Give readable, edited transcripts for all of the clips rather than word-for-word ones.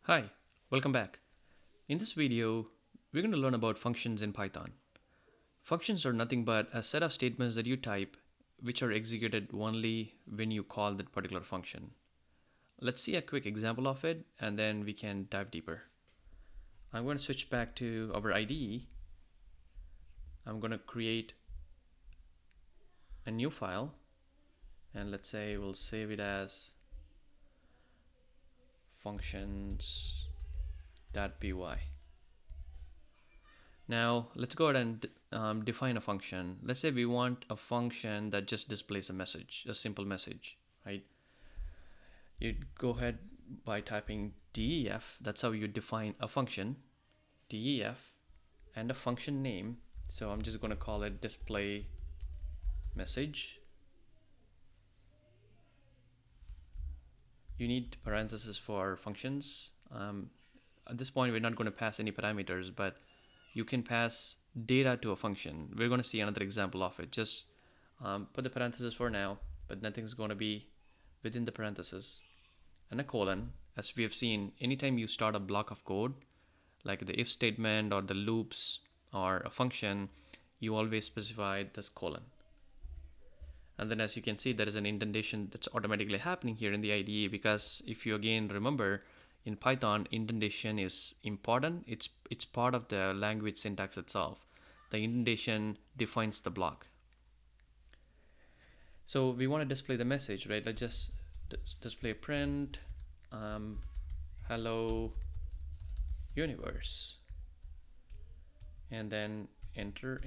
Hi, welcome back. In this video, we're going to learn about functions in Python. Functions are nothing but a set of statements that you type which are executed only when you call that particular function. Let's see a quick example of it and then we can dive deeper. I'm going to switch back to our IDE. I'm going to create a new file and let's say we'll save it as functions.py. Now let's go ahead and define a function. Let's say we want a function that just displays a message, a simple message, right? You'd go ahead by typing def. That's how you define a function, def, and a function name. So I'm just going to call it display message. You need parentheses for functions. At this point, we're not going to pass any parameters, but you can pass data to a function. We're going to see another example of it. Just put the parentheses for now, but nothing's going to be within the parentheses. And a colon. As we have seen, anytime you start a block of code, like the if statement or the loops or a function, you always specify this colon. And then as you can see, there is an indentation that's automatically happening here in the IDE, because if you again remember, in Python, indentation is important. It's part of the language syntax itself. The indentation defines the block. So we want to display the message, right? Let's just display print hello universe, and then enter.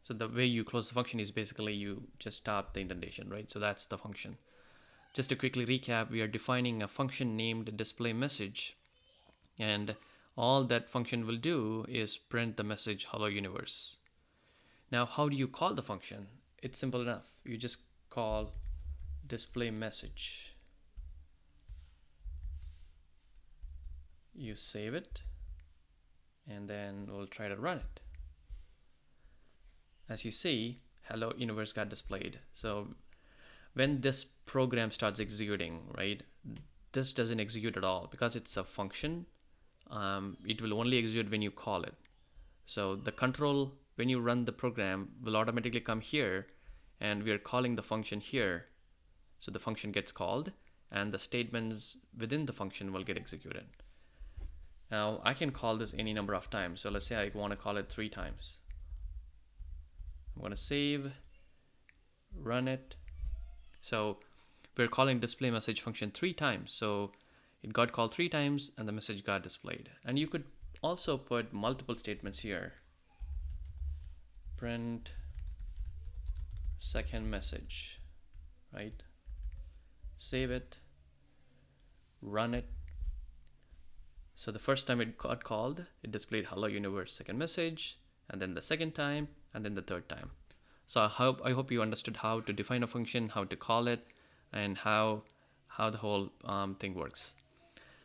So the way you close the function is basically you just stop the indentation, right? So that's the function. Just to quickly recap, we are defining a function named display message, and all that function will do is print the message hello universe. Now, how do you call the function? It's simple enough. You just call display message. You save it, and then we'll try to run it. As you see, hello universe got displayed. So when this program starts executing, right, this doesn't execute at all because it's a function. It will only execute when you call it. So the control, when you run the program, will automatically come here, and we are calling the function here. So the function gets called and the statements within the function will get executed. Now I can call this any number of times. So let's say I want to call it 3 times. I'm going to save, run it. So we're calling display message function 3 times. So it got called 3 times and the message got displayed. And you could also put multiple statements here. Print second message, right? Save it, run it. So the first time it got called, it displayed hello universe second message, and then the second time, and then the third time. So I hope you understood how to define a function, how to call it, and how the whole thing works.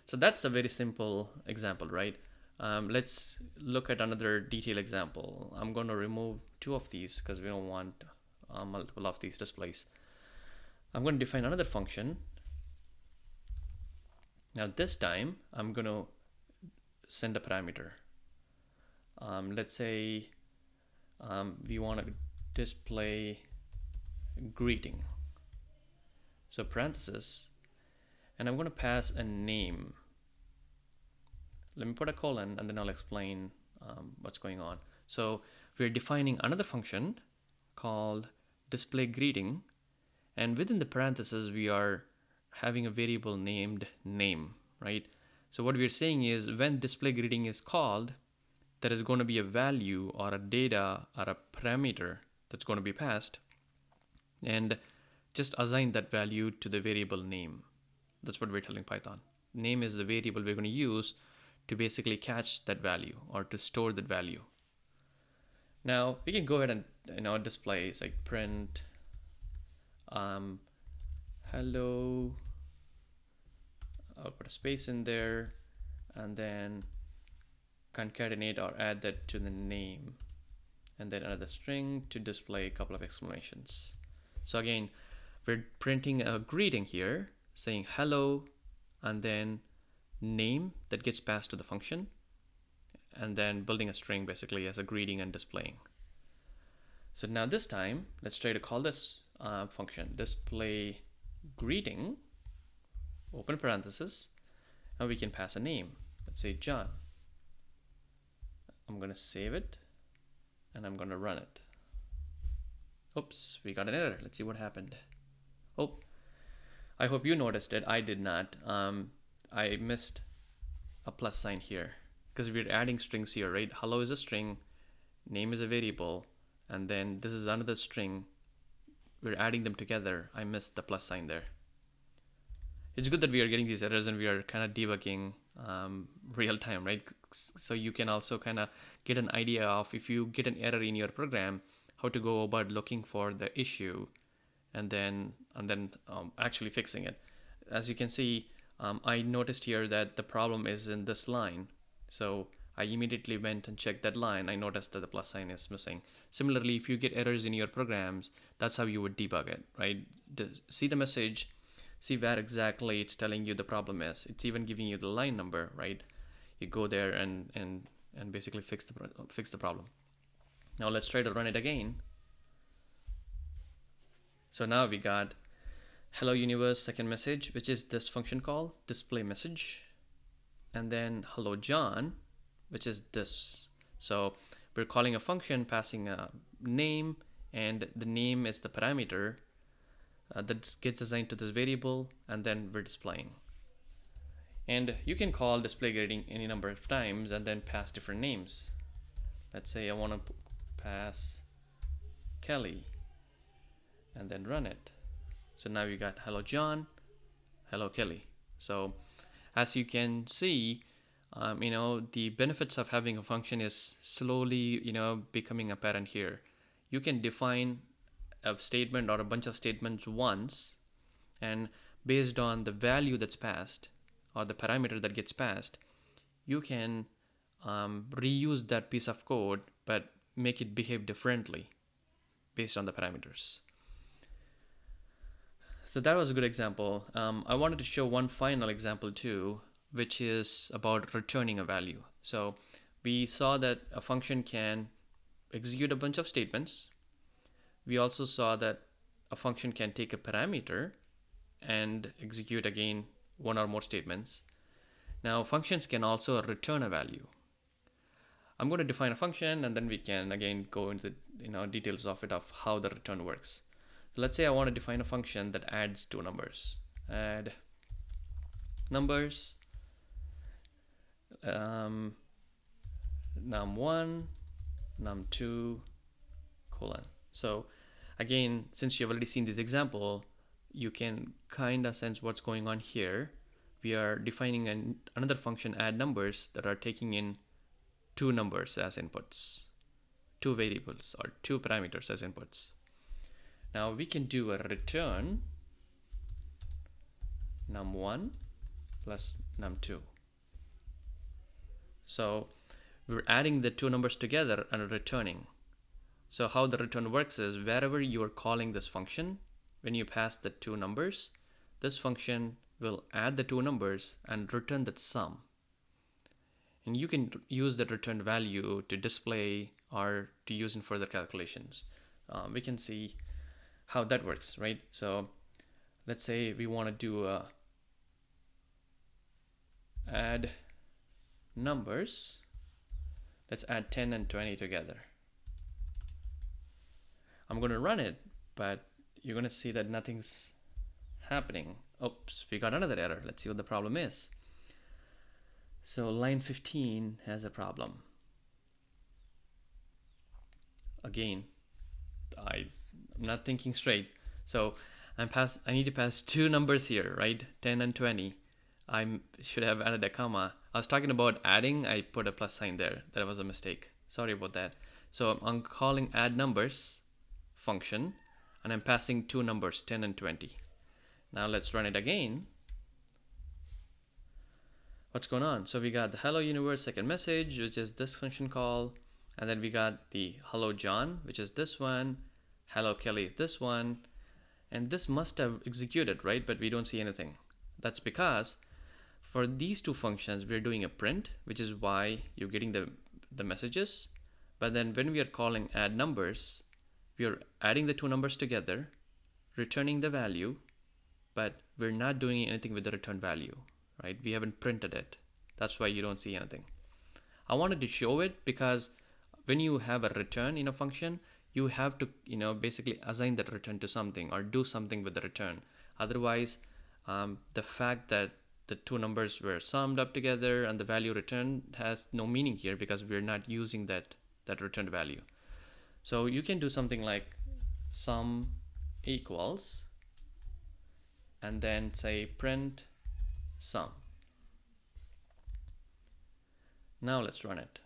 So that's a very simple example, right? Let's look at another detailed example. I'm going to remove 2 of these because we don't want multiple of these displays. I'm going to define another function. Now this time I'm going to send a parameter. Let's say we want to display greeting. So parenthesis, and I'm going to pass a name. Let me put a colon and then I'll explain what's going on. So we're defining another function called display greeting, and within the parentheses we are having a variable named name, right? So what we're saying is when display greeting is called, there is going to be a value or a data or a parameter that's going to be passed, and just assign that value to the variable name. That's what we're telling Python. Name is the variable we're going to use to basically catch that value or to store that value. Now we can go ahead and display like print hello. I'll put a space in there and then concatenate or add that to the name, and then another string to display a couple of exclamations. So again, we're printing a greeting here saying hello, and then name that gets passed to the function, and then building a string basically as a greeting and displaying. So now this time, let's try to call this function display greeting, open parenthesis, and we can pass a name. Let's say John. I'm going to save it and I'm going to run it. Oops, we got an error. Let's see what happened. Oh, I hope you noticed it. I did not. I missed a plus sign here because we're adding strings here, right? Hello is a string, name is a variable, and then this is another string. We're adding them together. I missed the plus sign there. It's good that we are getting these errors and we are kind of debugging real time, right? So you can also kind of get an idea of if you get an error in your program, how to go about looking for the issue and then actually fixing it. As you can see, I noticed here that the problem is in this line. So I immediately went and checked that line. I noticed that the plus sign is missing. Similarly, if you get errors in your programs, that's how you would debug it, right? See the message, see where exactly it's telling you the problem is. It's even giving you the line number, right? You go there and basically fix the problem. Now let's try to run it again. So now we got hello universe second message, which is this function call display message, and then hello John, which is this. So we're calling a function passing a name, and the name is the parameter that gets assigned to this variable, and then we're displaying. And you can call display greeting any number of times and then pass different names. Let's say I want to pass Kelly and then run it. So now we got hello John, hello Kelly. So as you can see, the benefits of having a function is slowly, becoming apparent here. You can define a statement or a bunch of statements once, and based on the value that's passed or the parameter that gets passed, you can reuse that piece of code but make it behave differently based on the parameters. So that was a good example. I wanted to show one final example too, which is about returning a value. So we saw that a function can execute a bunch of statements. We also saw that a function can take a parameter and execute again one or more statements. Now functions can also return a value. I'm going to define a function and then we can again go into the details of it, of how the return works. So let's say I want to define a function that adds two numbers. Add numbers num1, num2, colon. So again, since you've already seen this example, you can kind of sense what's going on here. We are defining another function add numbers that are taking in two numbers as inputs, two variables or two parameters as inputs. Now we can do a return num1 plus num2. So we're adding the two numbers together and returning. So how the return works is wherever you are calling this function, when you pass the two numbers, this function will add the two numbers and return that sum. And you can use that return value to display or to use in further calculations. We can see how that works, right? So let's say we want to do a add numbers. Let's add 10 and 20 together. I'm going to run it, but you're going to see that nothing's happening. Oops, we got another error. Let's see what the problem is. So line 15 has a problem. Again, I'm not thinking straight. So I need to pass two numbers here, right? 10 and 20. I should have added a comma. I was talking about adding. I put a plus sign there. That was a mistake. Sorry about that. So I'm calling add numbers function and I'm passing two numbers, 10 and 20. Now let's run it again. What's going on? So we got the hello universe second message, which is this function call, and then we got the hello John, which is this one, hello Kelly, this one, and this must have executed, right? But we don't see anything. That's because For these two functions, we're doing a print, which is why you're getting the messages. But then when we are calling add numbers, we are adding the two numbers together, returning the value, but we're not doing anything with the return value, right? We haven't printed it. That's why you don't see anything. I wanted to show it because when you have a return in a function, you have to, basically assign that return to something or do something with the return. Otherwise, the fact that the two numbers were summed up together and the value returned has no meaning here because we're not using that returned value. So you can do something like sum equals and then say print sum. Now let's run it.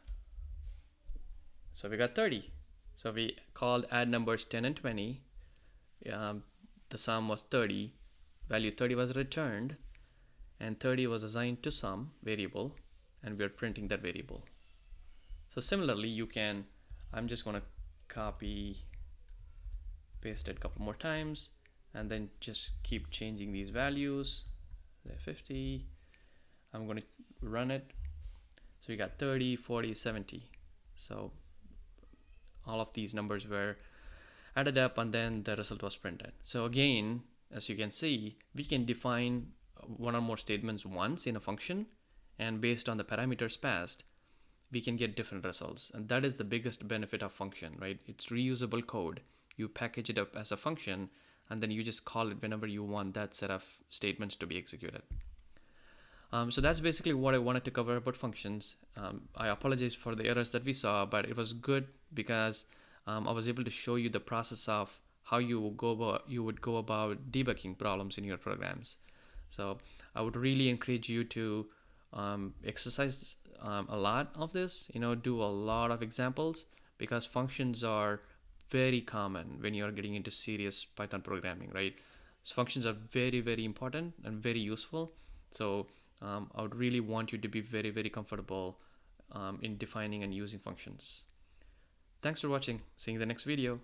So we got 30. So we called add numbers 10 and 20. The sum was 30. Value 30 was returned, and 30 was assigned to sum variable, and we're printing that variable. So similarly, you can, I'm just going to copy, paste it a couple more times, and then just keep changing these values. 50. I'm going to run it. So we got 30, 40, 70. So all of these numbers were added up and then the result was printed. So again, as you can see, we can define one or more statements once in a function, and based on the parameters passed, we can get different results. And that is the biggest benefit of function, right? It's reusable code. You package it up as a function and then you just call it whenever you want that set of statements to be executed. So that's basically what I wanted to cover about functions. I apologize for the errors that we saw, but it was good because I was able to show you the process of how you would go about debugging problems in your programs. So I would really encourage you to exercise a lot of this, do a lot of examples, because functions are very common when you're getting into serious Python programming, right? So functions are very, very important and very useful. So I would really want you to be very, very comfortable in defining and using functions. Thanks for watching. See you in the next video.